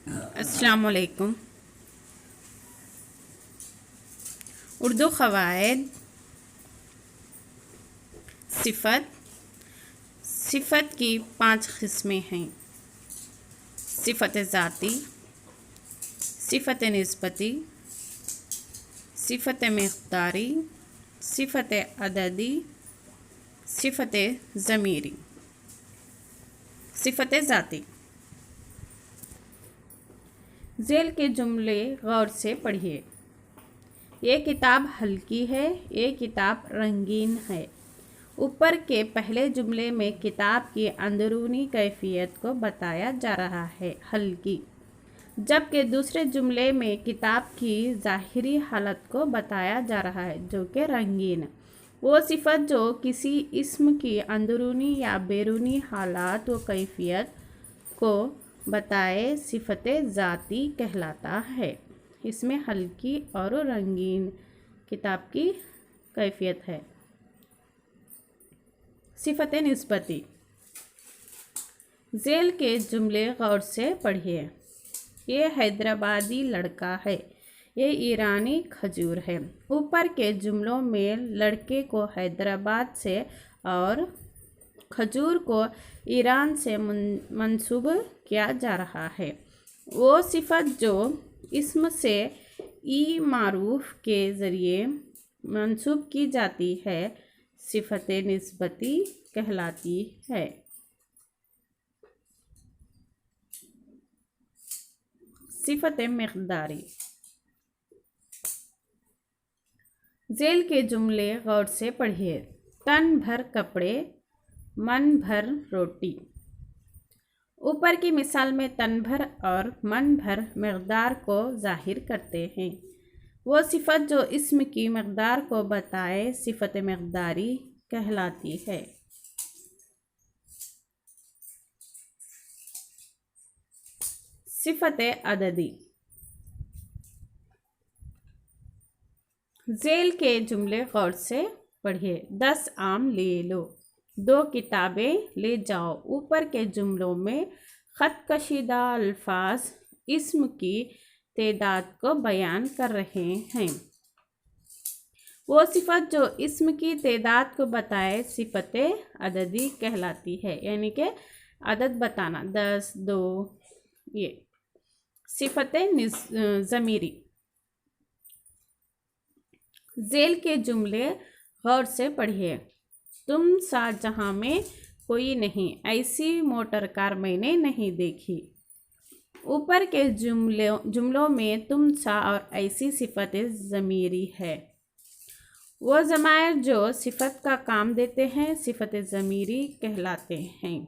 अस्सलाम वालेकुम। उर्दू क़वाइद। सिफ़त। सिफ़त की 5 किस्में हैं। सिफ़त ज़ाती, सिफ़त निस्बती, सिफ़त मिक़दारी, सिफ़त अददी, सिफ़त ज़मीरी। सिफ़त ज़ाती। ज़ेल के जुमले गौर से पढ़िए। ये किताब हल्की है, ये किताब रंगीन है। ऊपर के पहले जुमले में किताब की अंदरूनी कैफियत को बताया जा रहा है, हल्की, जबकि दूसरे जुमले में किताब की ज़ाहिरी हालत को बताया जा रहा है, जो कि रंगीन। वो सिफ़त जो किसी इस्म की अंदरूनी या बैरूनी हालात व कैफियत को बताए, सिफ़त ज़ाती कहलाता है। इसमें हल्की और रंगीन किताब की कैफियत है। सिफ़त निस्बती। ज़ेल के जुमले गौर से पढ़िए। ये हैदराबादी लड़का है, ये ईरानी खजूर है। ऊपर के जुमलों में लड़के को हैदराबाद से और खजूर को ईरान से मंसूब किया जा रहा है। वो सिफ़त जो इस्म से ई मारूफ के ज़रिए मंसूब की जाती है, सिफ़त निस्बती कहलाती है। सिफ़त मिक़दारी। ज़ेल के जुमले गौर से पढ़िए। तन भर कपड़े, मन भर रोटी। ऊपर की मिसाल में तन भर और मन भर मक़दार को ज़ाहिर करते हैं। वो सिफ़त जो इस्म की मक़दार को बताए, सिफ़त मिक़दारी कहलाती है। सिफ़त अददी। ज़ेल के जुमले गौर से पढ़िए। 10 आम ले लो, 2 किताबें ले जाओ। ऊपर के जुमलों में ख़त कशीदा अल्फाज इस्म की तादाद को बयान कर रहे हैं। वो सिफ़त जो इस्म की तादाद को बताए, सिफ़त अददी कहलाती है, यानी कि अदद बताना, 10, 2, ये। सिफ़त ज़मीरी। ज़ेल के जुमले गौर से पढ़िए। तुम सा जहाँ में कोई नहीं, ऐसी मोटर कार मैंने नहीं देखी। ऊपर के जुमलों में तुम सा और ऐसी सिफ़त ज़मीरी है। वो ज़मायर जो सिफ़त का काम देते हैं, सिफ़त ज़मीरी कहलाते हैं।